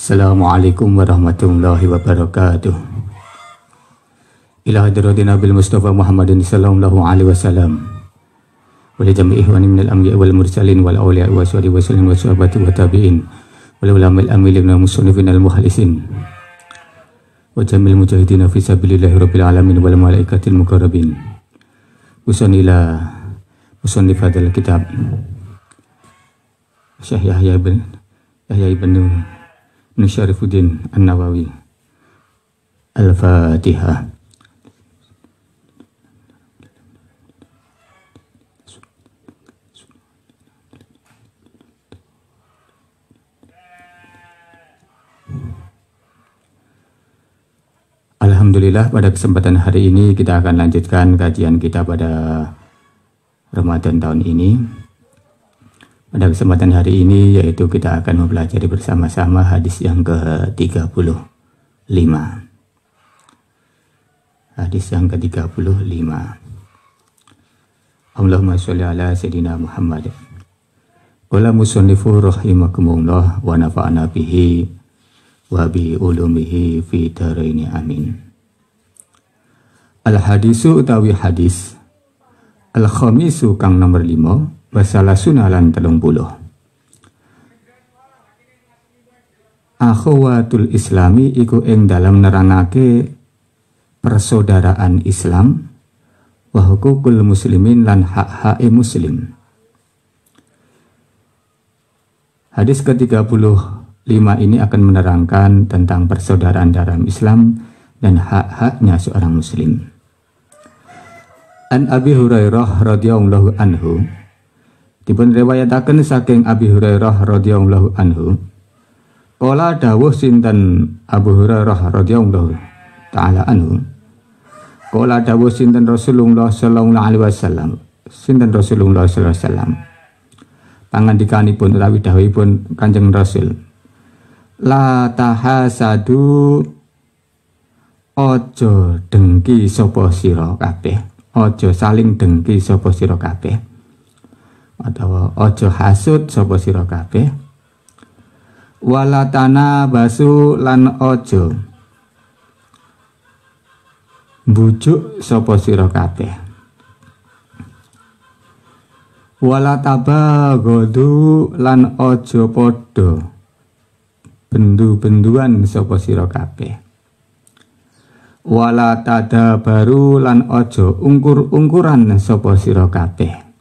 Assalamualaikum warahmatullahi wabarakatuh. Ila hadratin Nabil Mustafa Muhammadin sallallahu alaihi wasallam wa li jami'i ihwani minal anbiya wal mursalin wal awliya wa sahbihi wa sallim wa sahabati wa tabi'in wal ulama'il amilin wal musannifin al muhallisin wa jamil mujahidin fi sabilillahi rabbil alamin wal malaikatil muqarrabin usanila musannif hadzal kitab Syekh Yahya ibn Syarifuddin An-Nawawi. Al-Fatihah. Alhamdulillah, pada kesempatan hari ini kita akan lanjutkan kajian kita pada Ramadan tahun ini. Pada kesempatan hari ini yaitu kita akan mempelajari bersama-sama hadis yang ke-35. Hadis yang ke-35. Allahumma sholli ala sayyidina Muhammad. Qala musannifu rahimakumullah wa nafa'ana bihi wa bi ulumihi fi dharaini amin. Al hadisu utawi hadis al khamisu kang nomor 5 Basalah sunalan 30. Akhawatul Islami iku ing dalam nerangake persaudaraan Islam wa hukukul muslimin lan hak-hake muslim. Hadis ke-35 ini akan menerangkan tentang persaudaraan dalam Islam dan hak-haknya seorang muslim. An Abi Hurairah radhiyallahu anhu, dipun riwayataken saking Abi Hurairah radhiyallahu anhu, qala dawuh sinten Abu Hurairah radhiyallahu taala anhu, qala dawuh sinten Rasulullah sallallahu alaihi wasallam, sinten Rasulullah sallallahu alaihi wasallam, pangandikanipun utawi dawuhipun Kanjeng Rasul, la tahasadu, ojo dengki sapa sira kabeh, ojo saling dengki sapa sira kabeh, atau ojo hasud sapa sira kabeh, walatana basu lan ojo bujuk sapa sira kabeh, walataba godu lan ojo podo bendu-benduan sapa sira kabeh, walatada baru lan ojo ungkur-ungkuran sapa sira kabeh,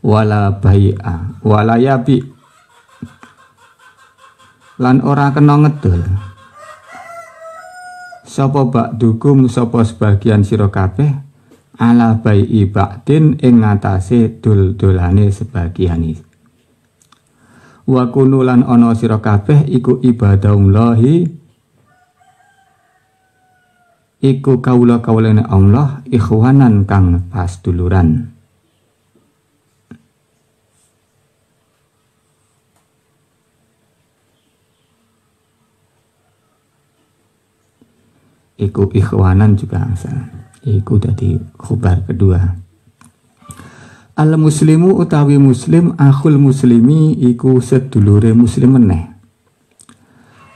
wala bai'a wala yabi lan ora kena ngedol sapa ba'dukum sapa sebagian sira kabeh ala bai'i ba'din ing ngatasé dol-dolane sebagiani, wa kunu lan ana sira kabeh iku ibadahullahi iku kawula-kawulane Allah ikhwanan kang pasduluran. Iku ikhwanan juga asal. Iku dari khubar kedua. Al muslimu utawi muslim akhul muslimi iku sedulure muslim meneh.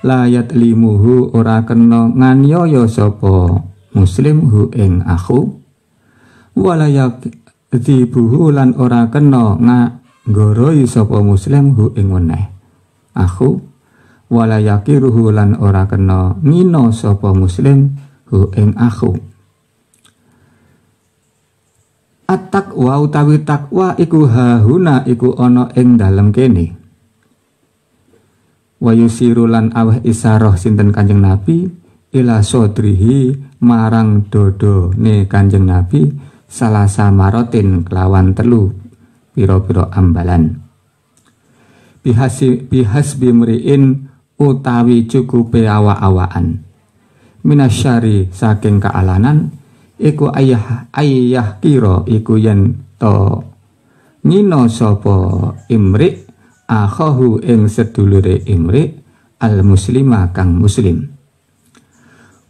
Layat limuhu ora kena nganiaya sapa muslim hu ing akhu. Walayak dibuhu lan ora kena nggoroi sapa muslim hu ing meneh akhu. Wala yakiruhu lan ora kena ngino sapa muslim hu ing akhu. At-taqwa utawi takwa iku hahuna iku ana ing dalem kene. Wa yusiru lan aweh isarah sinten Kanjeng Nabi ila sodrihi marang dodone Kanjeng Nabi salasa marotin kelawan telu pira-pira ambalan. Bihasbi mriin utawi cukupe awa-awaan minasyari saking kealanan iku ayah kira iku yen to ngino sapa imri akhahu ing sedulure imri al muslima kang muslim.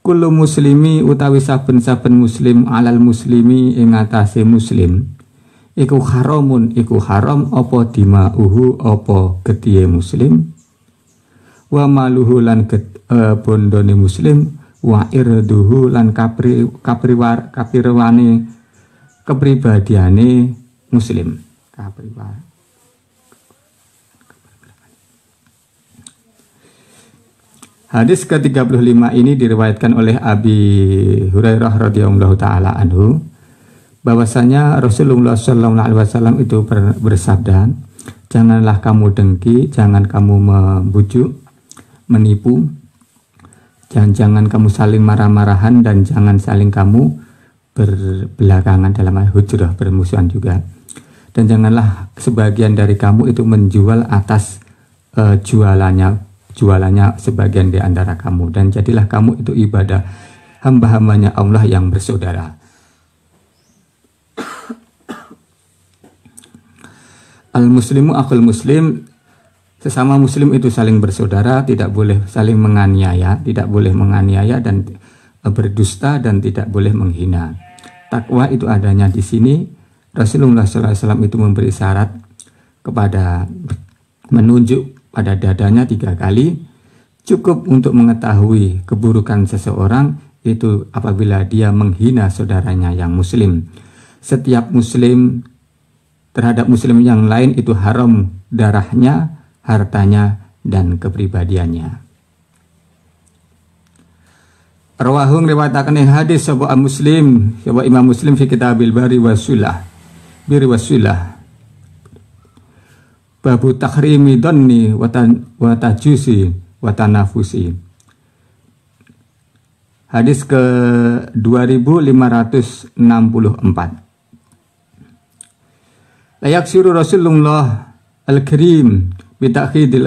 Kullu muslimi utawi saben-saben muslim alal muslimi ing atase muslim iku haramun iku haram apa dimauhu apa getihe muslim wa maluhu lan bondone muslim, wa irduhu lan kapirwane kepribadiane muslim. Hadis ke-35 ini diriwayatkan oleh Abi Hurairah radhiyallahu taala anhu bahwasanya Rasulullah sallallahu alaihi wasallam itu bersabda, janganlah kamu dengki, jangan kamu membujuk, menipu, jangan kamu saling marah-marahan, dan jangan saling kamu berbelakangan dalam hujrah, bermusuhan juga. Dan janganlah sebagian dari kamu itu menjual atas jualannya sebagian di antara kamu, dan jadilah kamu itu ibadah hamba-hambanya Allah yang bersaudara. Al-muslimu akhul muslim, sesama muslim itu saling bersaudara, tidak boleh saling menganiaya, dan berdusta, dan tidak boleh menghina. Takwa itu adanya di sini. Rasulullah SAW itu memberi syarat kepada menunjuk pada dadanya 3 kali. Cukup untuk mengetahui keburukan seseorang itu apabila dia menghina saudaranya yang muslim. Setiap muslim terhadap muslim yang lain itu haram darahnya, hartanya, dan kepribadiannya. Rawahung riwayataken hadis sapa Muslim, sapa Imam Muslim fi Kitabil Bari Wasulah. Biri Wasulah. Babu takhrimi dhanni wa tajusi wa tanafusi. Hadis ke 2564. Layak syuru Rasulullah al-Karim bitakhidil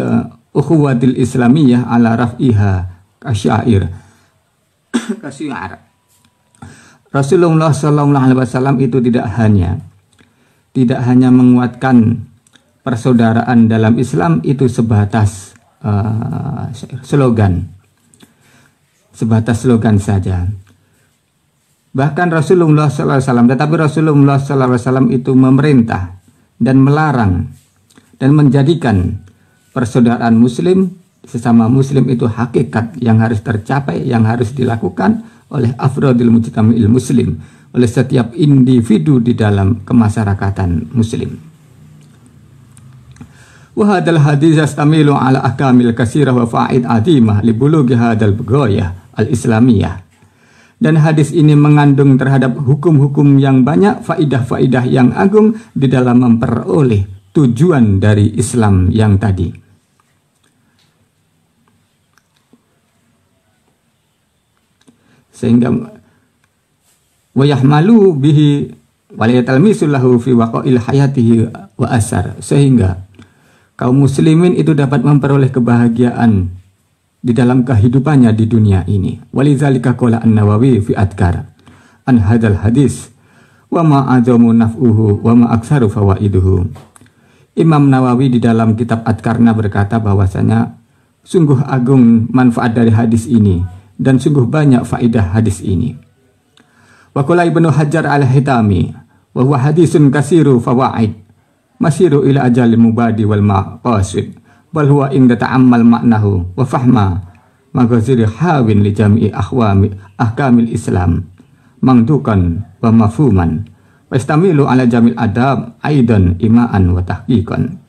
ukhuwatil islamiyah ala raf'iha kasyair. Rasulullah sallallahu alaihi wasallam itu tidak hanya menguatkan persaudaraan dalam Islam itu sebatas slogan saja. Bahkan Rasulullah sallallahu alaihi wasallam, tetapi Rasulullah sallallahu alaihi wasallam itu memerintah dan melarang dan menjadikan persaudaraan muslim sesama muslim itu hakikat yang harus tercapai, yang harus dilakukan oleh afrodil mujtama'il muslim, oleh setiap individu di dalam kemasyarakatan muslim. Wa hadzal hadits yastamilu ala ahkamil katsirah wa faid adimah li bulughi hadzal bughayah al-islamiyah. Dan hadis ini mengandung terhadap hukum-hukum yang banyak, faidah-faidah yang agung di dalam memperoleh tujuan dari Islam yang tadi. Sehingga wayahmalu bihi waliyatalmisul lahu fi waqa'il hayatihi wa asar, sehingga kaum muslimin itu dapat memperoleh kebahagiaan di dalam kehidupannya di dunia ini. Walidzalika qala An-Nawawi fi Adkar an hadzal hadis wa ma azamu naf'uhu wa ma aktsaru fawaiduhu. Imam Nawawi di dalam kitab Adkarna berkata bahwasanya sungguh agung manfaat dari hadis ini dan sungguh banyak faedah hadis ini. Wa qala Ibnu Hajar al-Hitami wa huwa hadisun katsiru fawaid masiru ila ajalil mubadi wal maqasid bal huwa in ta'ammal maknahu wa fahma maghazir hawin li jami'i ahkamil Islam mangdukan wa mafhuman wa istamilu ala jamil adab aidan imaan wa tahqiqan.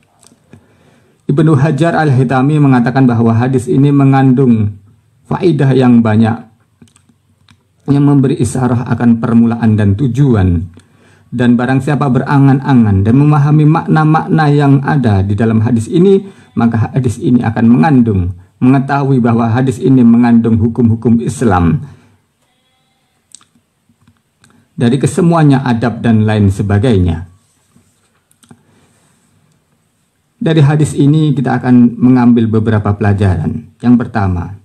Ibnu Hajar al-Hitami mengatakan bahwa hadis ini mengandung faedah yang banyak yang memberi isyarah akan permulaan dan tujuan. Dan barang siapa berangan-angan dan memahami makna-makna yang ada di dalam hadis ini, maka hadis ini akan mengetahui bahwa hadis ini mengandung hukum-hukum Islam dari kesemuanya, adab dan lain sebagainya. Dari hadis ini kita akan mengambil beberapa pelajaran. Yang pertama,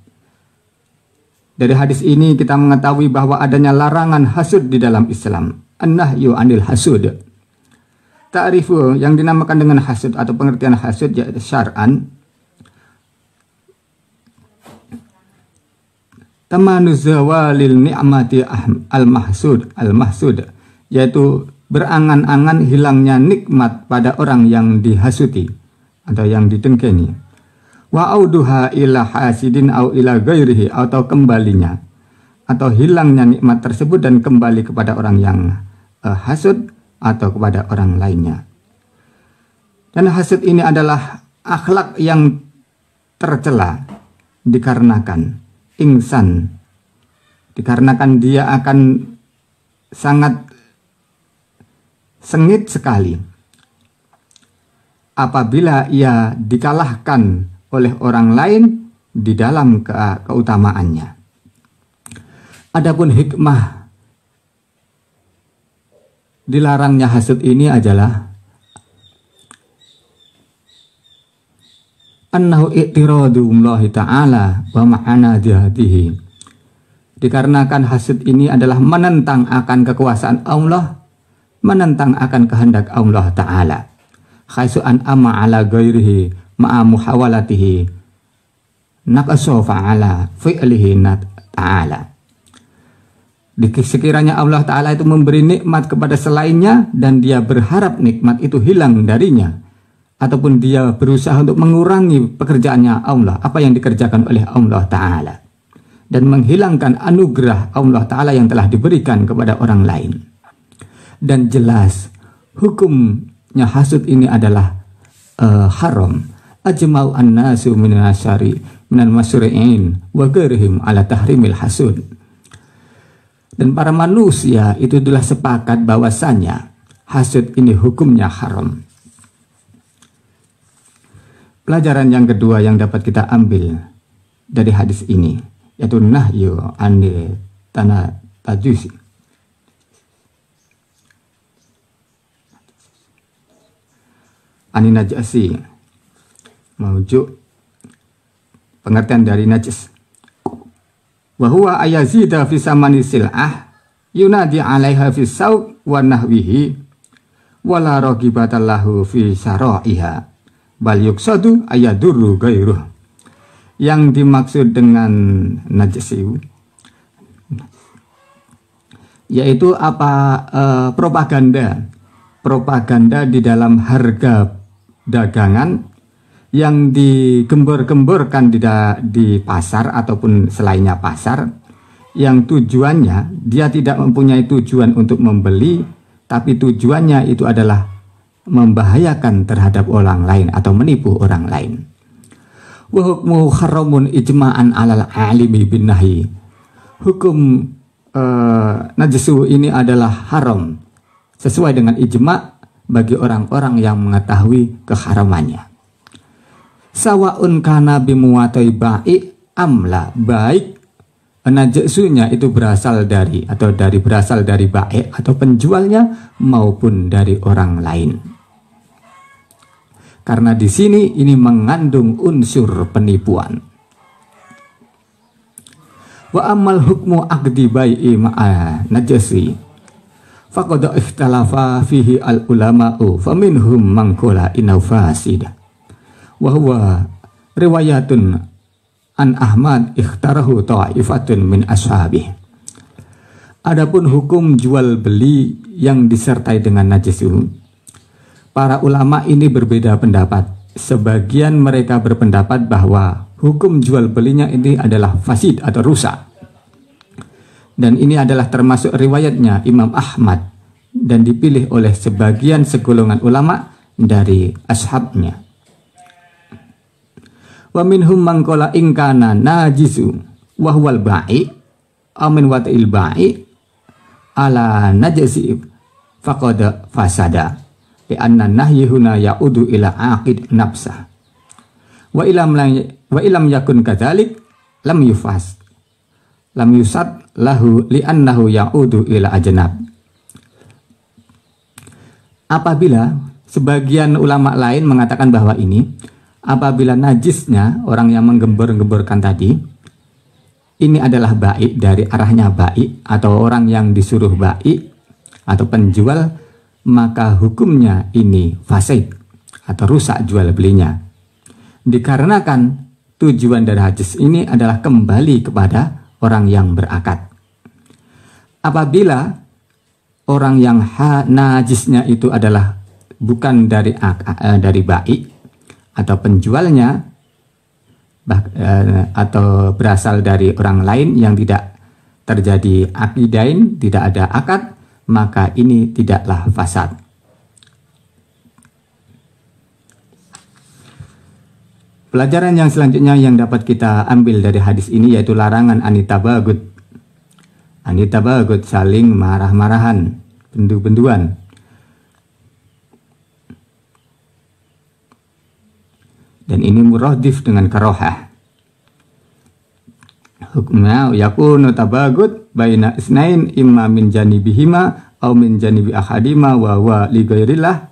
dari hadis ini kita mengetahui bahwa adanya larangan hasud di dalam Islam. An-nahyu anil hasud. Ta'rifu yang dinamakan dengan hasud atau pengertian hasud yaitu syar'an tamanu zawalil ni'mati al-mahsud, yaitu berangan-angan hilangnya nikmat pada orang yang dihasuti atau yang didengkeni. Wa auduha ila hasidin au ila ghairihi, atau kembalinya atau hilangnya nikmat tersebut dan kembali kepada orang yang hasud atau kepada orang lainnya. Dan hasud ini adalah akhlak yang tercela dikarenakan insan, dikarenakan dia akan sangat sengit sekali apabila ia dikalahkan oleh orang lain di dalam keutamaannya. Adapun hikmah dilarangnya hasud ini adalah annahu i'tiradullahi ta'ala wa ma'ana dihatihi. Dikarenakan hasud ini adalah menentang akan kekuasaan Allah, menentang akan kehendak Allah Ta'ala. Khaisu an amma ala ghairihi ma'a muhawalatihi naqasu fa'ala fi'lihi ta'ala. Sekiranya Allah Ta'ala itu memberi nikmat kepada selainnya dan dia berharap nikmat itu hilang darinya, ataupun dia berusaha untuk mengurangi pekerjaannya Allah, apa yang dikerjakan oleh Allah Ta'ala, dan menghilangkan anugerah Allah Ta'ala yang telah diberikan kepada orang lain. Dan jelas hukumnya hasud ini adalah haram. Ajma'u an-nasu minal masyri'in wa ghairihim ala tahrimil hasud. Dan para manusia itu adalah sepakat bahwasanya hasud ini hukumnya haram. Pelajaran yang kedua yang dapat kita ambil dari hadis ini yaitu nahyu anil tajusi. Ani najasi, maujuk pengertian dari najis. Wa huwa ayazida fi samani sil'ah yunadi 'alaiha fi sauq wa nahwihi wala ragibatallahu fi syara'iha bal yuksadu ayadurru ghairuh. Yang dimaksud dengan najis yaitu propaganda di dalam harga dagangan yang digembor-gemborkan di pasar ataupun selainnya pasar, yang tujuannya dia tidak mempunyai tujuan untuk membeli, tapi tujuannya itu adalah membahayakan terhadap orang lain atau menipu orang lain. Wa hukmu haramun ijma'an 'alal 'alimi bin nahi. Hukum najasu ini adalah haram sesuai dengan ijma' bagi orang-orang yang mengetahui keharamannya. Sawaun kana bimuwatai ba'i amla, baik najasunya itu berasal dari ba'i atau penjualnya maupun dari orang lain. Karena di sini ini mengandung unsur penipuan. Wa amal hukmu aqdi bai'i ma'a najasi faqad ikhtalafa fihi al ulama'u faminhum man qala innahu fasid wa huwa riwayatun an Ahmad ikhtarahu ta'ifatun min ashabi. Adapun hukum jual beli yang disertai dengan najis itu, para ulama ini berbeda pendapat. Sebagian mereka berpendapat bahwa hukum jual belinya ini adalah fasid atau rusak. Dan ini adalah termasuk riwayatnya Imam Ahmad dan dipilih oleh sebagian segolongan ulama dari ashabnya. Wa minhum man qala in kana najisu wa huwal ba'i amin wata'il ba'i ala najasi faqad fasada bi anna nahyi huna ya'udu ila aqid nafsah wa ilam yakun kadzalik lam yusad lahu li annahu ya'udu ila ajnab. Apabila sebagian ulama lain mengatakan bahwa ini apabila najisnya orang yang menggembor-gemborkan tadi ini adalah baik dari arahnya baik atau orang yang disuruh baik atau penjual, maka hukumnya ini fasid atau rusak jual belinya. Dikarenakan tujuan dari najis ini adalah kembali kepada orang yang berakad. Apabila orang yang najisnya itu adalah bukan dari baik atau penjualnya, atau berasal dari orang lain yang tidak terjadi akidain, tidak ada akad, maka ini tidaklah fasad. Pelajaran yang selanjutnya yang dapat kita ambil dari hadis ini yaitu larangan anitabagut. Anitabagut saling marah-marahan, bendu-benduan. Dan ini muradif dengan karohah. Hukumnya yakunu tabagut baina isnain imma min janibihima au min janibi ahadima wa huwa li ghairillah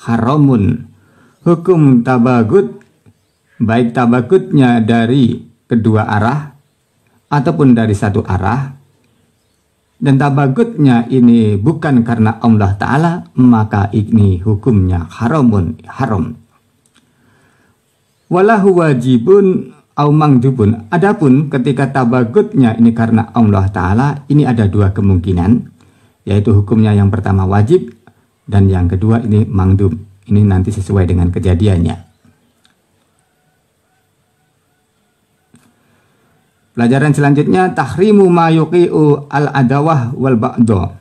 haramun. Hukum tabagut baik tabagutnya dari kedua arah ataupun dari satu arah, dan tabagutnya ini bukan karena Allah Ta'ala, maka ini hukumnya haramun, haram. Walahu wajibun au mangdubun. Adapun ketika tabagutnya ini karena Allah Ta'ala, ini ada dua kemungkinan, yaitu hukumnya yang pertama wajib dan yang kedua ini mangdub. Ini nanti sesuai dengan kejadiannya. Pelajaran selanjutnya tahrimu ma yuqi'u al-adawah wal ba'do.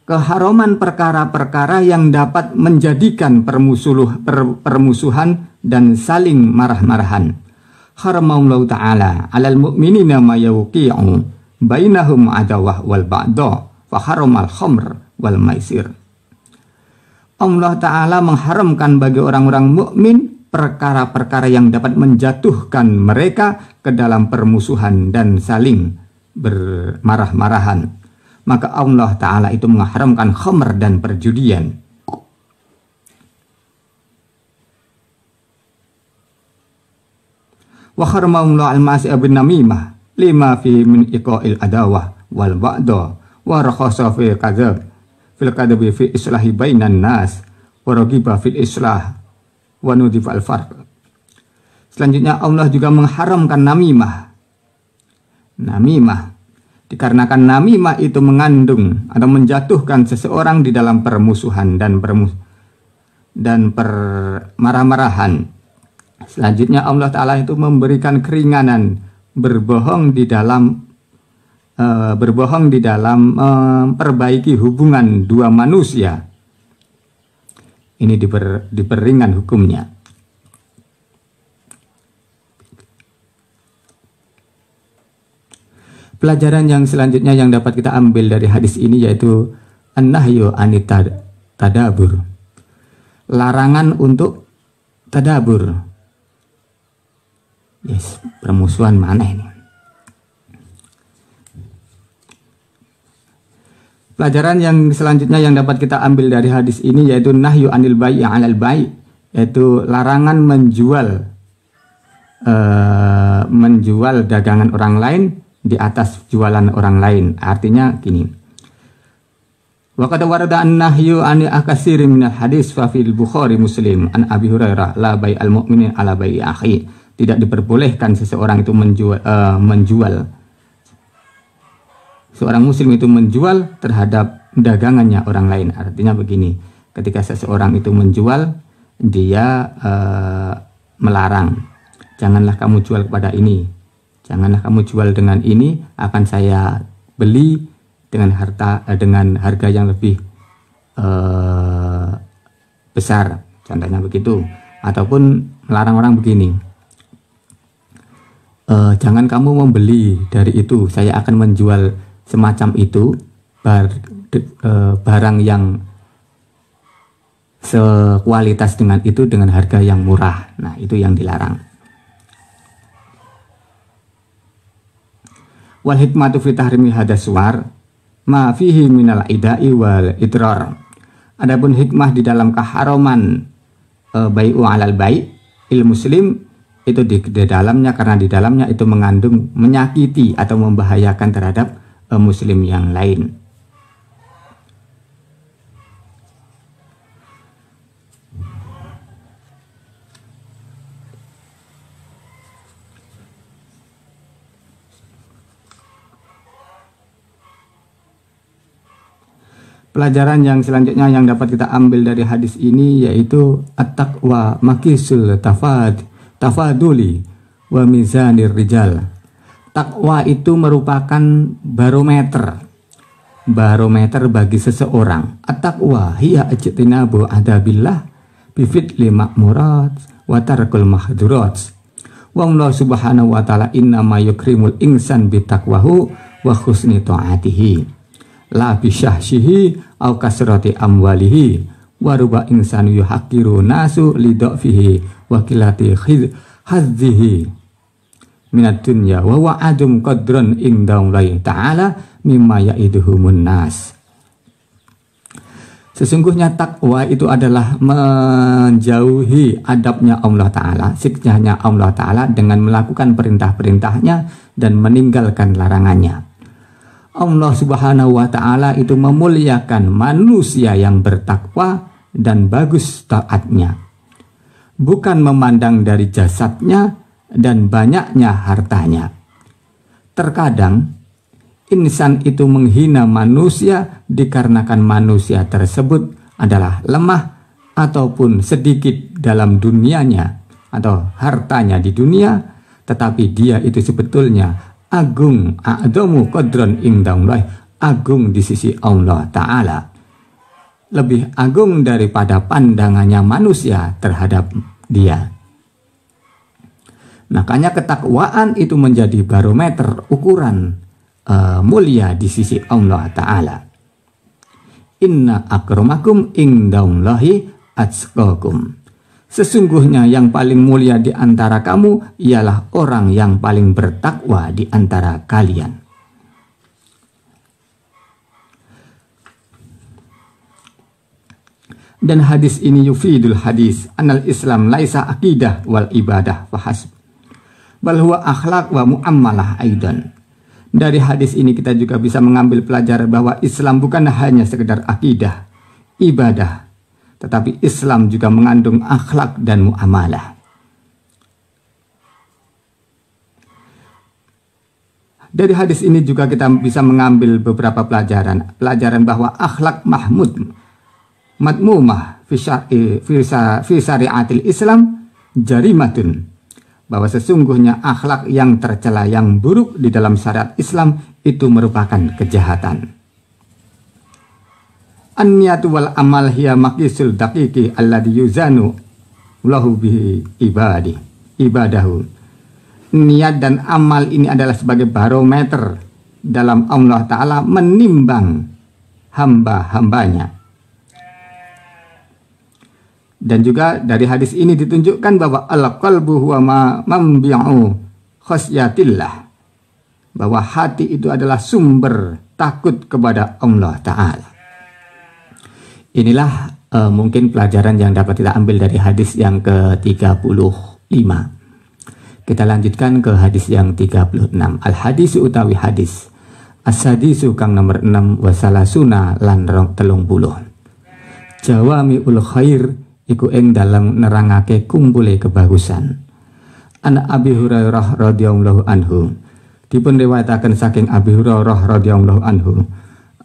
Keharaman perkara-perkara yang dapat menjadikan permusuhan dan saling marah-marahan. Haramallahu ta'ala 'alal mu'minina ma yuqi'u bainahum adawah wal ba'do fa haramal khamr wal maisir. Allah Ta'ala mengharamkan bagi orang-orang mukmin perkara-perkara yang dapat menjatuhkan mereka ke dalam permusuhan dan saling bermarah-marahan. Maka Allah Ta'ala itu mengharamkan khamr dan perjudian. Wa haramallahu al-masi'a bin namimah lima fi min iqa'il adawah wal ba'da wa rakhasa fi kadzab fil kadbi fi islahi bainan nas wa ragiba fil islah wa nudif al farq. Selanjutnya Allah juga mengharamkan namimah. Namimah dikarenakan namimah itu mengandung atau menjatuhkan seseorang di dalam permusuhan dan permarah-marahan. Selanjutnya Allah Ta'ala itu memberikan keringanan berbohong di dalam memperbaiki hubungan dua manusia. Ini diperingan hukumnya. Pelajaran yang selanjutnya yang dapat kita ambil dari hadis ini yaitu an-nahyu anit tadabur. Larangan untuk tadabur. Yes, permusuhan mana ini? Pelajaran yang selanjutnya yang dapat kita ambil dari hadis ini yaitu nahyu anil bai'i 'alal bai', yaitu larangan menjual dagangan orang lain di atas jualan orang lain. Artinya gini. Wa qad warada an-nahyu an akasir min al-hadis fa fil Bukhari Muslim an Abi Hurairah la bai'al mu'minin ala bai'i akhi. Tidak diperbolehkan seseorang itu menjual. Seorang muslim itu menjual terhadap dagangannya orang lain. Artinya begini, ketika seseorang itu menjual, dia melarang, janganlah kamu jual kepada ini, janganlah kamu jual dengan ini, akan saya beli dengan harga yang lebih besar, contohnya begitu. Ataupun melarang orang begini, jangan kamu membeli dari itu, saya akan menjual semacam itu, barang yang sekualitas dengan itu dengan harga yang murah. Nah, itu yang dilarang. Wal hikmatu fi tahrimi hadas suwar ma fihi minal idai wal idrar. Adapun hikmah di dalam keharaman bai'u 'alal bai' il muslim itu di dalamnya, karena di dalamnya itu mengandung menyakiti atau membahayakan terhadap muslim yang lain. Pelajaran yang selanjutnya yang dapat kita ambil dari hadis ini yaitu at-taqwa makisul tafad tafaduli wa mizanir rijal. Takwa itu merupakan barometer bagi seseorang. At-taqwa hiya ijtinabu adabillah bi fi'li ma'murat wa tarkul mahdurat. Wa Allah subhanahu wa ta'ala innama yukrimul insan bi taqwahu wa husni ta'atihi la bi syahshihi au kasrati amwalihi wa ruba insanu yuhaqiru nasu li dha'fihi wa qillati hazzihi minat dunya wa wa'adum qadran indallahi ta'ala mimma ya'iduhumun nas. Sesungguhnya takwa itu adalah menjauhi adabnya Allah Ta'ala, siksaannya Allah Ta'ala dengan melakukan perintah-perintahnya dan meninggalkan larangannya. Allah Subhanahu wa Ta'ala itu memuliakan manusia yang bertakwa dan bagus taatnya, bukan memandang dari jasadnya dan banyaknya hartanya. Terkadang insan itu menghina manusia dikarenakan manusia tersebut adalah lemah ataupun sedikit dalam dunianya atau hartanya di dunia, tetapi dia itu sebetulnya agung, a'dhamu qadran indallah, agung di sisi Allah Ta'ala, lebih agung daripada pandangannya manusia terhadap dia. Makanya ketakwaan itu menjadi barometer ukuran mulia di sisi Allah Ta'ala. Inna akramakum indallahi atqakum. Sesungguhnya yang paling mulia di antara kamu ialah orang yang paling bertakwa di antara kalian. Dan hadis ini yufidul hadis anal Islam laisa aqidah wal ibadah fahasb, bal huwa akhlaq wa muamalah aidan. Dari hadis ini kita juga bisa mengambil pelajaran bahwa Islam bukan hanya sekedar akidah, ibadah, tetapi Islam juga mengandung akhlak dan muamalah. Dari hadis ini juga kita bisa mengambil beberapa pelajaran. Pelajaran bahwa akhlak madmumah fi syariatil Islam jarimatun. Bahwa sesungguhnya akhlak yang tercela, yang buruk di dalam syariat Islam itu merupakan kejahatan. An-niyatu wal amal hiya maqisul daqiqi alladhi yuzanu lahu bihi ibadahu. Niat dan amal ini adalah sebagai barometer dalam Allah Ta'ala menimbang hamba-hambanya. Dan juga dari hadis ini ditunjukkan bahwa al-qalbu huwa mambi'u khasyatillah, bahwa hati itu adalah sumber takut kepada Allah Ta'ala. Inilah mungkin pelajaran yang dapat kita ambil dari hadis yang ke-35. Kita lanjutkan ke hadis yang 36. Al-hadis utawi hadis as-hadisu kang nomor 6 wasalasuna lan 30. Jawami'ul khair iku ing dalam nerangake kumpule kebagusan. An Abi Hurairah radhiyallahu anhu, dipun riwayataken saking Abi Hurairah radhiyallahu anhu,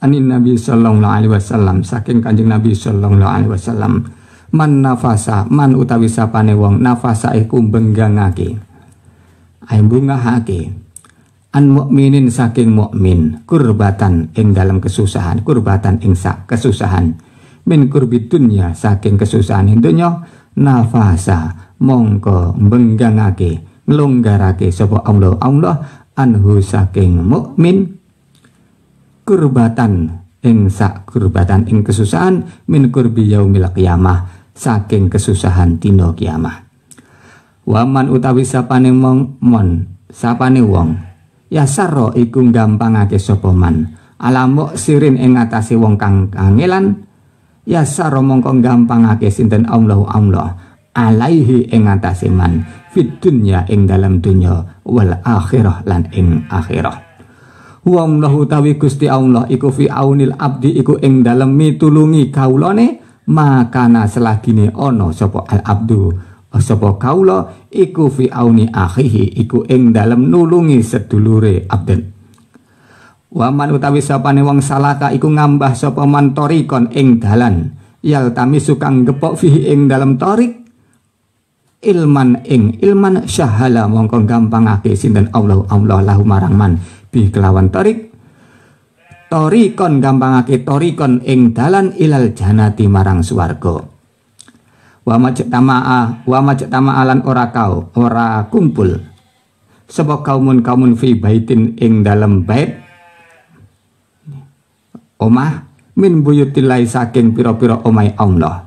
anin Nabi sallallahu alaihi wasallam, saking Kanjeng Nabi sallallahu alaihi wasallam, man nafasa, man utawi sapane wong nafasa iku benggangake, bungahake, an mukminin saking mukmin, kurbatan ing dalam kesusahan, kurbatan ing sak kesusahan, min kurbi dunya saking kesusahan dunya, nafasa mongko benggangake, nglonggarake sapa Allah anhu saking mukmin, kurbatan ing sak kurbatan ing kesusahan, min kurbi yaumil qiyamah saking kesusahan dina kiamah. Waman utawi sapane sapane wong ya sarro iku gampangake sapa man alamuk sirin ing atase wong kang kangelan, ya sarro mongko gampangake sinten Allah alaihi ing atase man fid dunya ing dalam dunya wal akhirah lan ing akhirah. Wa Allahu tawi Gusti Allah iku fi aunil abdi iku ing dalem mitulungi kaulane, makana selagine ana sapa al abdu sapa kaula iku fi auni akhihi iku ing dalem nulungi sedulure abden. Waman utawi sapane wong salaka iku ngambah sapa man torikon ing dalan, yal tamisu kang gepok fihi ing dalem torik, ilman ing ilman syahala mongko gampangake sinten Allah lahu marang man bi kelawan torikon gampangake torikon ing dalan ilal janati marang swarga. Wa majtama'a lan ora kumpul sapa kaumun fi baitin ing dalem bait omah min buyutillahi saking pira-pira omahe Allah.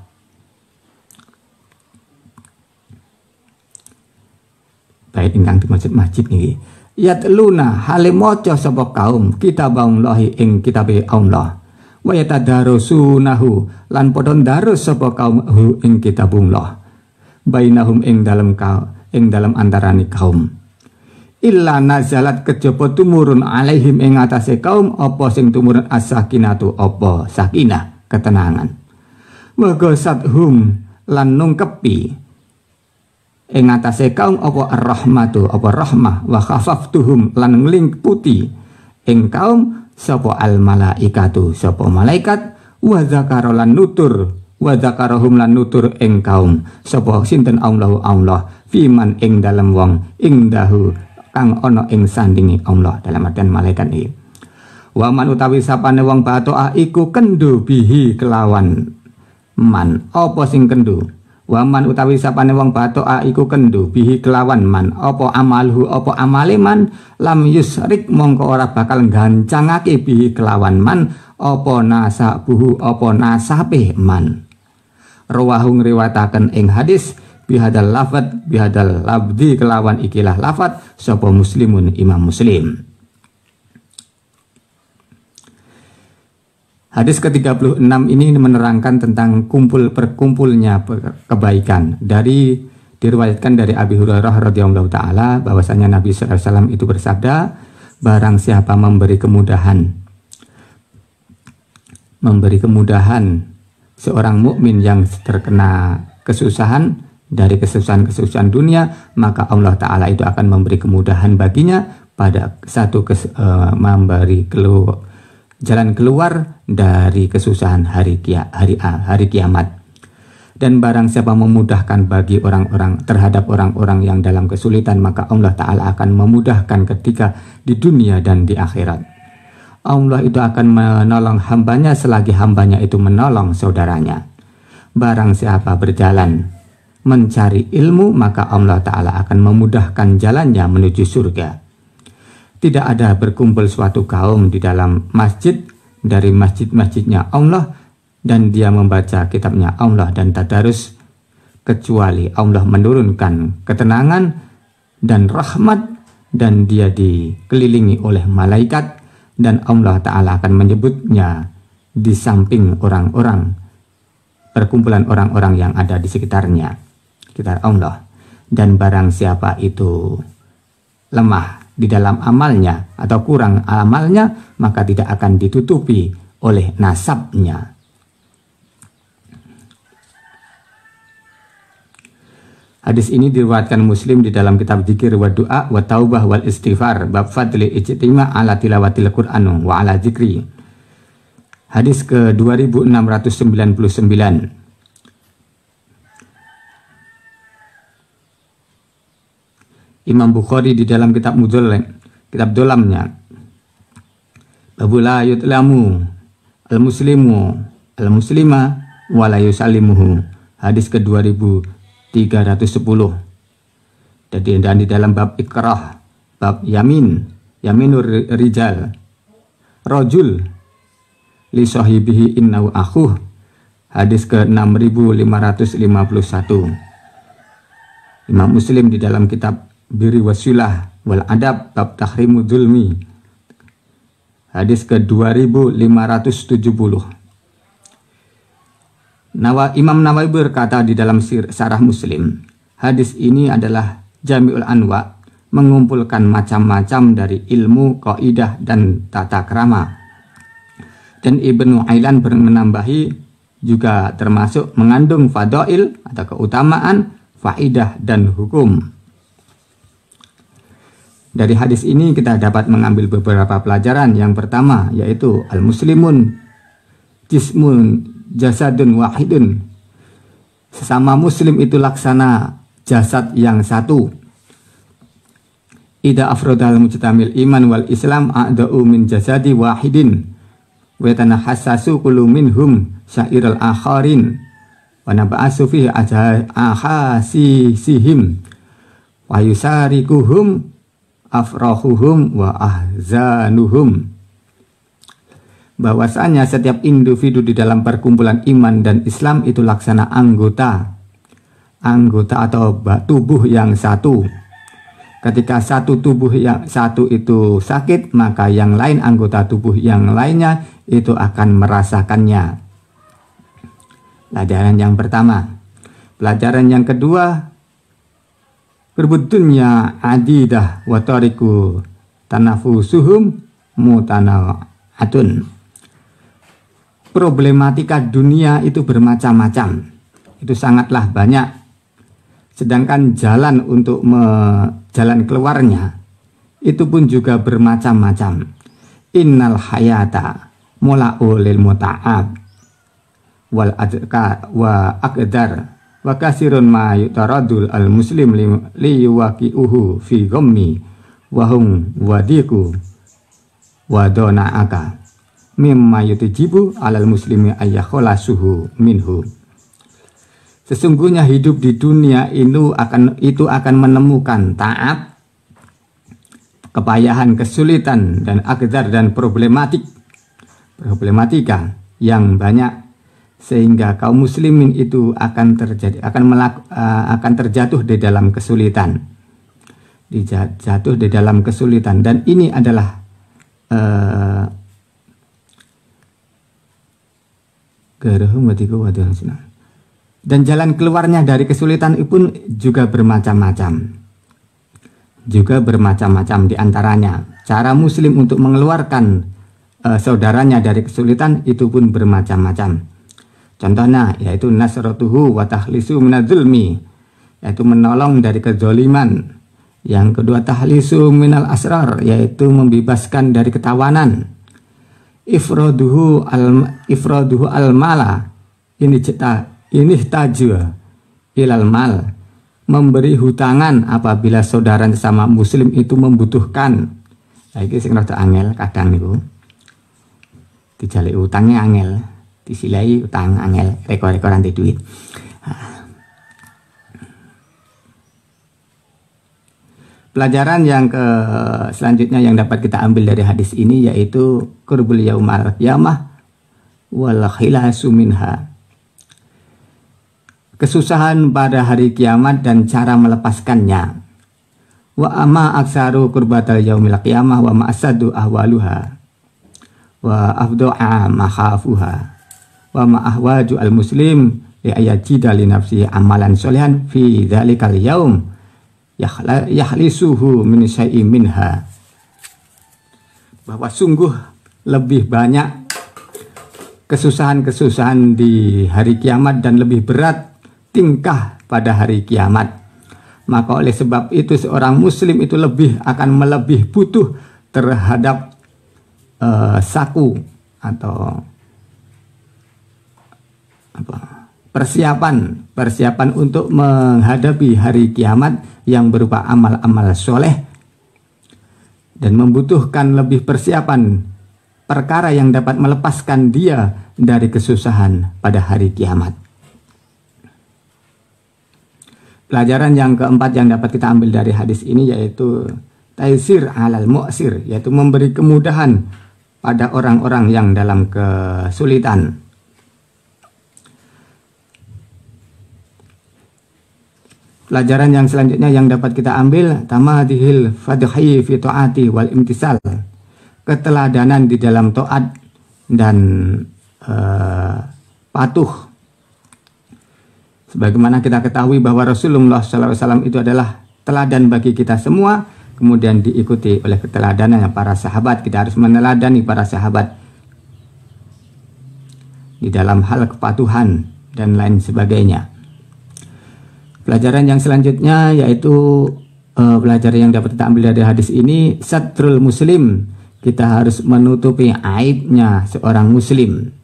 Bait ingkang di masjid niki yatluna hale maca sapa kaum kitaballahi ing kitabe Allah wa yatadarasunahu lan padha ndarus sapa kaum ing kitabullah bainahum ing dalam antarane kaum illa nazalat kejaba tumurun alaihim ing atase kaum apa sing tumurun as-sakinatu apa sakinah ketenangan wa ghasathum lan nungkepi ing atase kaum apa ar-rahmatu apa rahmah wa khafaftuhum lan nglingputi ing kaum sapa al-malaikatu sapa malaikat wa zakara lan nutur wa zakarahum lan nutur ing kaum sapa sinten Allah fiman ing dalem wong ing dahu kang ana ing sandingi Allah dalam artian malaikat iki. Wa man utawi sapane wong batoah iku kendo bihi kelawan man apa sing kendo. Wa man utawi sapane wong batoah iku kendo bihi kelawan man apa amalhu apa amale man lam yusrik mongko ora bakal gancangake bihi kelawan man apa nasabuhu apa nasabe man. Rawahu ngriwataken ing hadis bihadal labdi kelawan ikilah lafad sapa muslimun Imam Muslim. Hadis ke-36 ini menerangkan tentang perkumpulnya kebaikan. Diriwayatkan dari Abi Hurairah radhiyallahu taala bahwasanya Nabi sallallahu alaihi wasallam itu bersabda, barang siapa memberi kemudahan seorang mukmin yang terkena kesusahan dari kesusahan dunia, maka Allah Ta'ala itu akan memberi kemudahan baginya pada memberi jalan keluar dari kesusahan hari kiamat. Dan barang siapa memudahkan bagi terhadap orang-orang yang dalam kesulitan, maka Allah Ta'ala akan memudahkan ketika di dunia dan di akhirat. Allah itu akan menolong hambanya selagi hambanya itu menolong saudaranya. Barang siapa berjalan mencari ilmu, maka Allah Ta'ala akan memudahkan jalannya menuju surga. Tidak ada berkumpul suatu kaum di dalam masjid dari masjid-masjidnya Allah dan dia membaca kitabnya Allah dan tadarus kecuali Allah menurunkan ketenangan dan rahmat dan dia dikelilingi oleh malaikat dan Allah Ta'ala akan menyebutnya di samping perkumpulan orang-orang yang ada di sekitar Allah. Dan barang siapa itu lemah di dalam amalnya atau kurang amalnya, maka tidak akan ditutupi oleh nasabnya. Hadis ini diriwayatkan Muslim di dalam kitab Dzikir wa Du'a wa Taubah wal Istighfar bab fadli ijtima' ala tilawatil Qur'an wa ala dzikri. Hadis ke 2699. Imam Bukhari di dalam kitab Dolamnya, babu la yutlamu al-muslimu al-muslima wa la yusallimuhu, hadis ke 2310. Dan di dalam bab ikrah, bab yaminur rijal rajul li sahibihi innahu akhuh, hadis ke 6551. Imam Muslim di dalam kitab Biri wasilah wal adab bab tahrimu zulmi, hadis ke 2570. Imam Nawawi berkata di dalam Syarah Muslim, hadis ini adalah Jami'ul Anwa, mengumpulkan macam-macam dari ilmu, kaidah dan tata krama. Dan Ibnu Ailan menambahi juga termasuk mengandung fadail atau keutamaan, faidah dan hukum. Dari hadis ini kita dapat mengambil beberapa pelajaran. Yang pertama yaitu al-muslimun jismun jasadun wahidun. Sesama muslim itu laksana jasad yang satu. Ida afrodal mujtamil iman wal islam a'da'u min jasadi wahidin wa tanahassasu kullu minhum syairul akharin wa naba'asu fihi ahasisihim wa yusarikuhum afrahuhum wa ahzanuhum. Bahwasanya setiap individu di dalam perkumpulan iman dan Islam itu laksana anggota atau tubuh yang satu. Ketika satu tubuh yang satu itu sakit, maka yang lain anggota tubuh yang lainnya itu akan merasakannya. Pelajaran yang pertama. Pelajaran yang kedua, berbudunya adidah wa tariku tanafusuhum mutana'atun. Problematika dunia itu bermacam-macam, itu sangatlah banyak. Sedangkan jalan untuk jalan keluarnya itu pun juga bermacam-macam. Innal hayata mula'u lil muta'ab wal adka wa aqdar wa kasirun ma yutaradul al muslim li yuwaqi'uhu fi ghammi wa hum wadiku wa dona'aka mimma yutijibu alal muslimi ayyakholasuhu minhu. Sesungguhnya hidup di dunia itu akan menemukan ta'ab, kepayahan, kesulitan, dan akdar dan problematika yang banyak, sehingga kaum muslimin itu akan terjatuh di dalam kesulitan, dan ini adalah dan jalan keluarnya dari kesulitan itu pun juga bermacam-macam. Di antaranya cara muslim untuk mengeluarkan saudaranya dari kesulitan itu pun bermacam-macam. Contohnya yaitu nasratuhu wa tahlisu minadzulmi, yaitu menolong dari kezaliman. Yang kedua tahlisu minal asrar, yaitu membebaskan dari ketawanan. Ifraduhu al mala ini tajwa ilal mal, memberi hutangan apabila saudara sesama muslim itu membutuhkan. Nah, ini sing rada angel kadang niku. Dijalik utangnya angel, disilai utang angel, rekor-rekoran di duit. Pelajaran yang selanjutnya yang dapat kita ambil dari hadis ini yaitu qurbul yaumal qiyamah wal khilasu minha. Kesusahan pada hari kiamat dan cara melepaskannya. Wa amma aksaru qurbatal yaumil qiyamah wa ma'asadu ahwaluha wa afdu'a makhafuha wa ma'ahwaju al muslim li ayajida li nafsi amalan solihan fi dzalikal yaum yahlisuhu min syai'in minha. Bahwa sungguh lebih banyak kesusahan-kesusahan di hari kiamat dan lebih berat tingkah pada hari kiamat. Maka oleh sebab itu seorang muslim itu akan lebih butuh terhadap saku atau persiapan untuk menghadapi hari kiamat yang berupa amal-amal soleh, dan membutuhkan lebih persiapan perkara yang dapat melepaskan dia dari kesusahan pada hari kiamat. Pelajaran yang keempat yang dapat kita ambil dari hadis ini yaitu taisir alal mu'sir, yaitu memberi kemudahan pada orang-orang yang dalam kesulitan. Pelajaran yang selanjutnya yang dapat kita ambil tamadihil fadhi fi taati wal imtisal, keteladanan di dalam taat dan patuh. Sebagaimana kita ketahui bahwa Rasulullah SAW itu adalah teladan bagi kita semua, kemudian diikuti oleh keteladanan para sahabat. Kita harus meneladani para sahabat di dalam hal kepatuhan dan lain sebagainya. Pelajaran yang selanjutnya yaitu pelajaran yang dapat kita ambil dari hadis ini, satrul muslim, kita harus menutupi aibnya seorang muslim.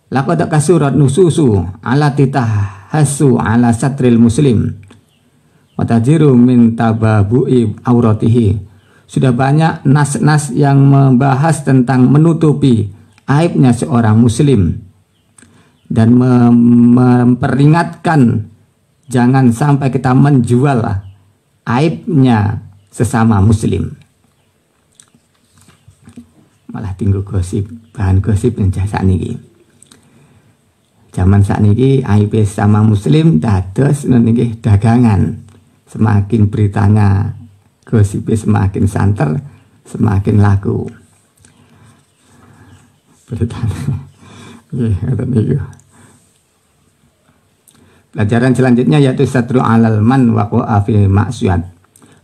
Laqad kasurat nususu ala hasu ala satril muslim wa tajiru min tababu'i auratihi. Sudah banyak nas-nas yang membahas tentang menutupi aibnya seorang muslim dan memperingatkan jangan sampai kita menjual aibnya sesama muslim. Malah tinggal gosip, bahan gosip yang saat ini. Zaman saat ini aib sama muslim dados niki dagangan. Semakin beritanya gosip semakin santer, semakin laku. Beritanya. Pelajaran selanjutnya yaitu satru alal man waqa'a fi maksiat.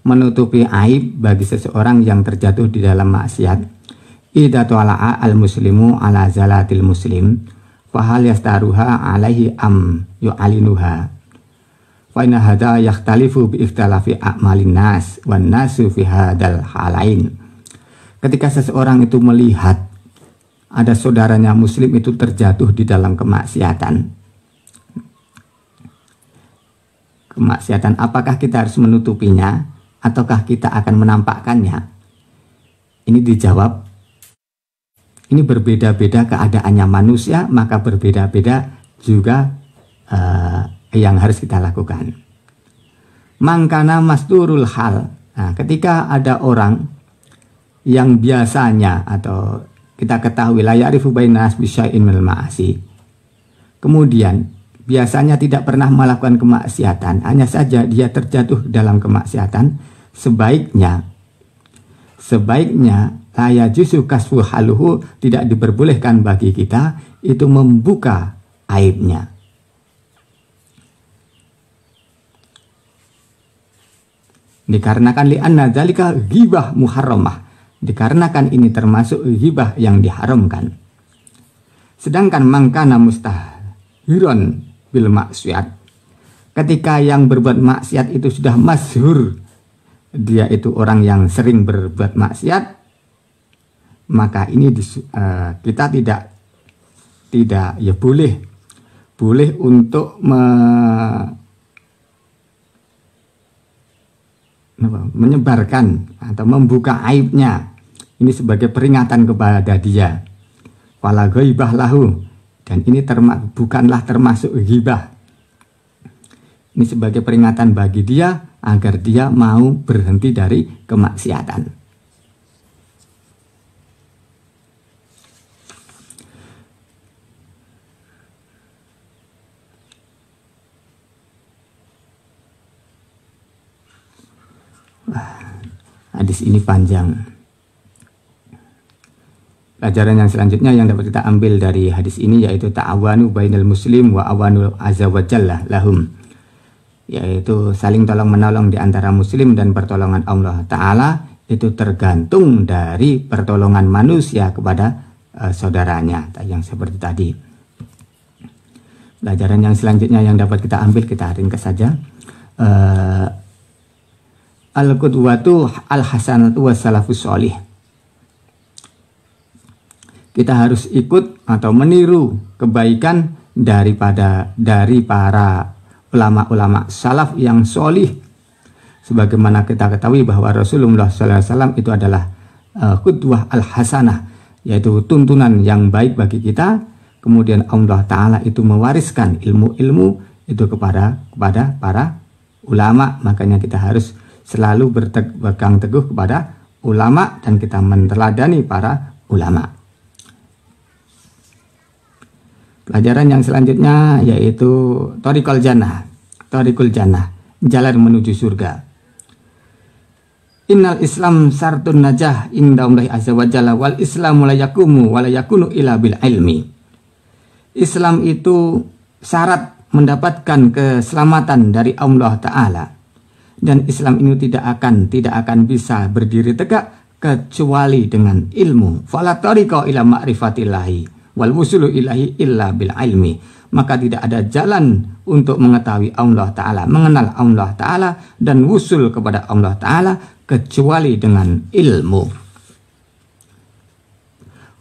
Menutupi aib bagi seseorang yang terjatuh di dalam maksiat. Idza tala'a al-muslimu ala zalatil muslim fahal yastaruha alaihi am yu'alinuha fa inna hadha yakhtalifu bi ikhtalafi a'malin nas wan nasu fi hadzal halain. Ketika seseorang itu melihat ada saudaranya muslim itu terjatuh di dalam kemaksiatan, apakah kita harus menutupinya ataukah kita akan menampakkannya? Ini dijawab, ini berbeda-beda keadaannya manusia, maka berbeda-beda juga yang harus kita lakukan. Mangkana masturul hal. Nah, ketika ada orang yang biasanya atau kita ketahui la ya'rifu bainas bisyai'in minal ma'asi, kemudian biasanya tidak pernah melakukan kemaksiatan, hanya saja dia terjatuh dalam kemaksiatan, sebaiknya la yajuzu kasfu haluhu, tidak diperbolehkan bagi kita itu membuka aibnya. Dikarenakan li'anna dzalika ghibah muharramah, dikarenakan ini termasuk ghibah yang diharamkan. Sedangkan mangkana mustahiron bil maksiat, ketika yang berbuat maksiat itu sudah masyhur, dia itu orang yang sering berbuat maksiat, maka ini kita tidak ya boleh untuk menyebarkan atau membuka aibnya. Ini sebagai peringatan kepada dia. Wala ghaibah lahu, dan ini bukanlah termasuk ghibah. Ini sebagai peringatan bagi dia agar dia mau berhenti dari kemaksiatan. Hadis ini panjang. Pelajaran yang selanjutnya yang dapat kita ambil dari hadis ini yaitu ta'awanu bainal muslim wa awanu azza wa jalla lahum, yaitu saling tolong menolong di antara muslim dan pertolongan Allah Ta'ala itu tergantung dari pertolongan manusia kepada saudaranya yang seperti tadi. Pelajaran yang selanjutnya yang dapat kita ambil, kita ringkas saja. Al-qudwatu al-hasanatu wassalafus sholih. Kita harus ikut atau meniru kebaikan dari para ulama-ulama salaf yang sholih. Sebagaimana kita ketahui bahwa Rasulullah SAW itu adalah qudwah al-hasanah, yaitu tuntunan yang baik bagi kita. Kemudian Allah Ta'ala itu mewariskan ilmu-ilmu itu kepada para ulama. Makanya kita harus selalu berpegang teguh kepada ulama dan kita meneladani para ulama. Pelajaran yang selanjutnya yaitu Thariqul Jannah, jalan menuju surga. Innal Islam sartun najah indallahi azza wa jalla wal islamu la yakumu wa la yakunu illa bil ilmi. Islam itu syarat mendapatkan keselamatan dari Allah Ta'ala. Dan Islam ini tidak akan bisa berdiri tegak kecuali dengan ilmu. Fala tariqa ila ma'rifatillahi wal wusulu ilahi illa bil ilmi. Maka tidak ada jalan untuk mengetahui Allah Ta'ala, mengenal Allah Ta'ala dan wusul kepada Allah Ta'ala kecuali dengan ilmu.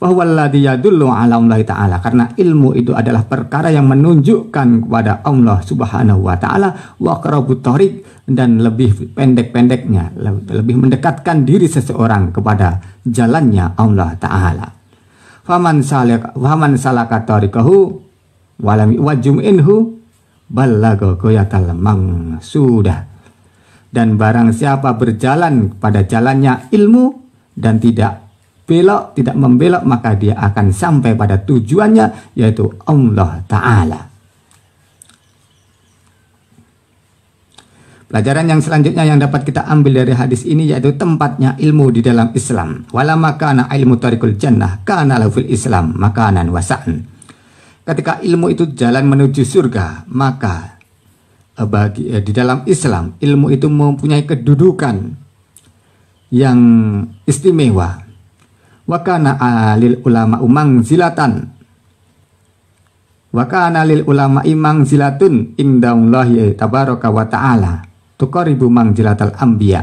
Fahwalladzi yadullu ala Allah Ta'ala, karena ilmu itu adalah perkara yang menunjukkan kepada Allah Subhanahu wa Ta'ala, wa aqrabut thariq, dan lebih pendek-pendeknya, lebih mendekatkan diri seseorang kepada jalannya Allah Ta'ala. Faman salaka tariqahu walam wajum'inhu ballagha ghayatal maqsudah. Dan barang siapa berjalan pada jalannya ilmu dan tidak membelok, maka dia akan sampai pada tujuannya, yaitu Allah Ta'ala. Pelajaran yang selanjutnya yang dapat kita ambil dari hadis ini yaitu tempatnya ilmu di dalam Islam. Wala makana ilmu tariqul jannah kana lahu fil Islam makanan wasa'an. Ketika ilmu itu jalan menuju surga, maka di dalam Islam ilmu itu mempunyai kedudukan yang istimewa. Wa kana lil ulama manzilatan. Wa kana lil ulama manzilatun indallahi tabaraka wa ta'ala tuqaribu manzilatal anbiya.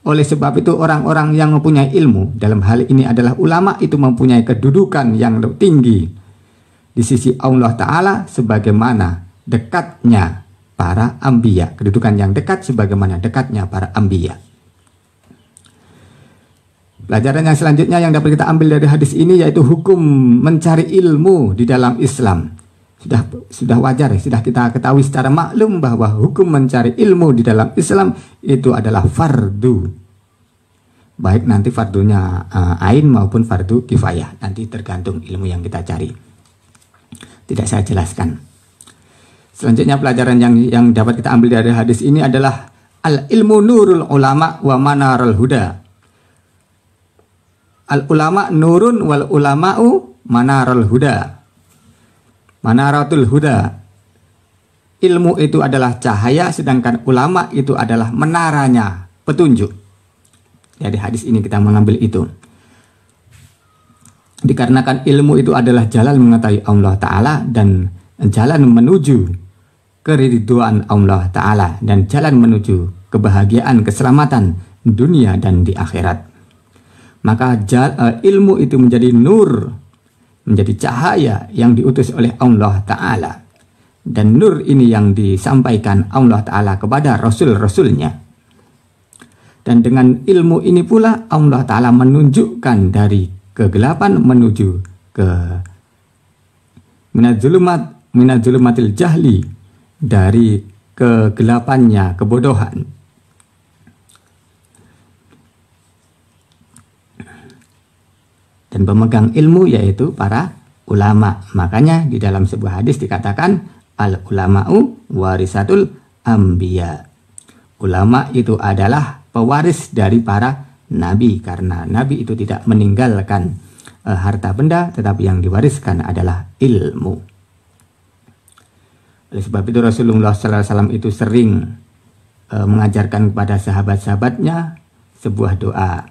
Oleh sebab itu orang-orang yang mempunyai ilmu, dalam hal ini adalah ulama, itu mempunyai kedudukan yang tinggi di sisi Allah Ta'ala sebagaimana dekatnya para anbiya. Kedudukan yang dekat sebagaimana dekatnya para anbiya. Pelajaran yang selanjutnya yang dapat kita ambil dari hadis ini yaitu hukum mencari ilmu di dalam Islam. Sudah wajar, sudah kita ketahui secara maklum bahwa hukum mencari ilmu di dalam Islam itu adalah fardu. Baik nanti fardunya ain maupun fardu kifayah, nanti tergantung ilmu yang kita cari. Tidak saya jelaskan. Selanjutnya pelajaran yang dapat kita ambil dari hadis ini adalah al ilmu nurul ulama wa manarul huda. Al ulama nurun wal ulama'u manarul huda. Manaratul huda. Ilmu itu adalah cahaya, sedangkan ulama itu adalah menaranya petunjuk. Dari hadis ini kita mengambil itu. Dikarenakan ilmu itu adalah jalan mengetahui Allah Ta'ala dan jalan menuju keridhaan Allah Ta'ala dan jalan menuju kebahagiaan, keselamatan dunia dan di akhirat. Maka ilmu itu menjadi nur, menjadi cahaya yang diutus oleh Allah Ta'ala. Dan nur ini yang disampaikan Allah Ta'ala kepada Rasul-Rasulnya. Dan dengan ilmu ini pula Allah Ta'ala menunjukkan dari kegelapan menuju ke minadzulumatil jahli, dari kegelapannya kebodohan. Dan pemegang ilmu yaitu para ulama. Makanya di dalam sebuah hadis dikatakan al ulama'u warisatul anbiya. Ulama itu adalah pewaris dari para nabi, karena nabi itu tidak meninggalkan harta benda, tetapi yang diwariskan adalah ilmu. Oleh sebab itu Rasulullah SAW itu sering mengajarkan kepada sahabat-sahabatnya sebuah doa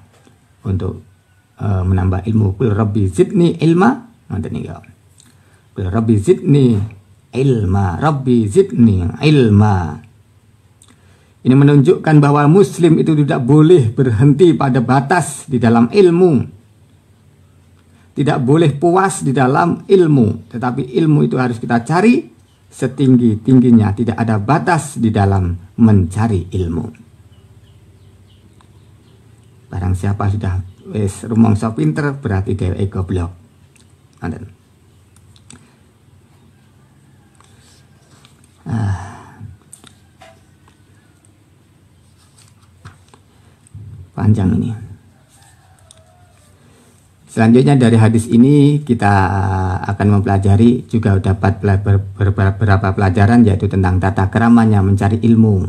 untuk menambah ilmu. Qul rabbi zidni ilma. Qul rabbi zidni ilma. Rabbi zidni ilma. Ini menunjukkan bahwa muslim itu tidak boleh berhenti pada batas di dalam ilmu. Tidak boleh puas di dalam ilmu, tetapi ilmu itu harus kita cari setinggi-tingginya. Tidak ada batas di dalam mencari ilmu. Barang siapa sudah wis rumangsa pinter berarti dheweke goblok. Ngoten. Panjang ini. Selanjutnya dari hadis ini kita akan mempelajari juga dapat beberapa pelajaran, yaitu tentang tata keramanya mencari ilmu.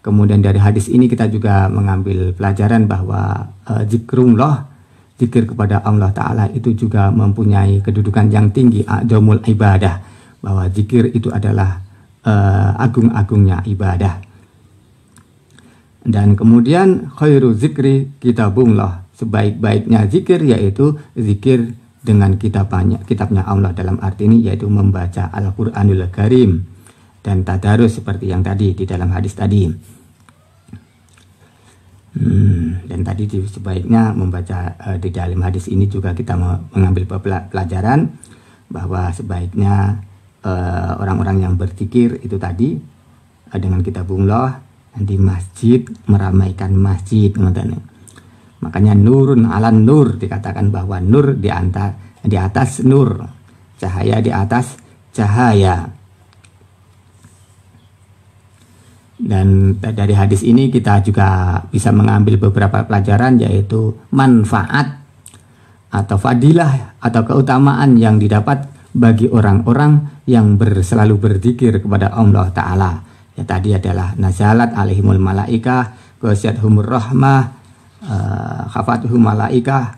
Kemudian dari hadis ini kita juga mengambil pelajaran bahwa zikrullah, zikir kepada Allah Ta'ala itu juga mempunyai kedudukan yang tinggi, a'zamul ibadah, bahwa zikir itu adalah agung-agungnya ibadah. Dan kemudian khairu zikri kitabullah, sebaik-baiknya zikir yaitu zikir dengan kitabnya Allah, dalam arti ini yaitu membaca Al-Quranul Karim dan tadarus seperti yang tadi di dalam hadis tadi. Dan tadi sebaiknya membaca di dalam hadis ini juga kita mengambil pelajaran bahwa sebaiknya orang-orang yang berzikir itu tadi dengan kitabullah di masjid, meramaikan masjid. Makanya nurun alan nur, dikatakan bahwa nur di atas nur, cahaya di atas cahaya. Dan dari hadis ini kita juga bisa mengambil beberapa pelajaran, yaitu manfaat atau fadilah atau keutamaan yang didapat bagi orang-orang yang selalu berzikir kepada Allah Ta'ala. Ya, tadi adalah nazalat alaihimul malaikah, ghasyiyatuhumur rahmah, khafatuhum malaikah,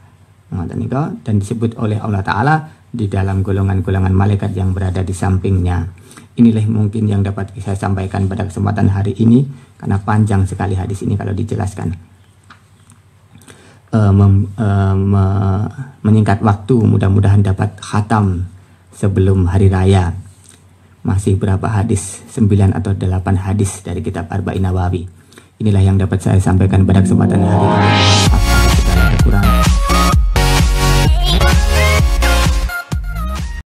dan disebut oleh Allah Ta'ala di dalam golongan-golongan malaikat yang berada di sampingnya. Inilah mungkin yang dapat saya sampaikan pada kesempatan hari ini, karena panjang sekali hadis ini kalau dijelaskan. Menyingkat waktu, mudah-mudahan dapat khatam sebelum hari raya. Masih berapa hadis? 9 atau 8 hadis dari kitab Arba'in Nawawi. Inilah yang dapat saya sampaikan pada kesempatan hari ini.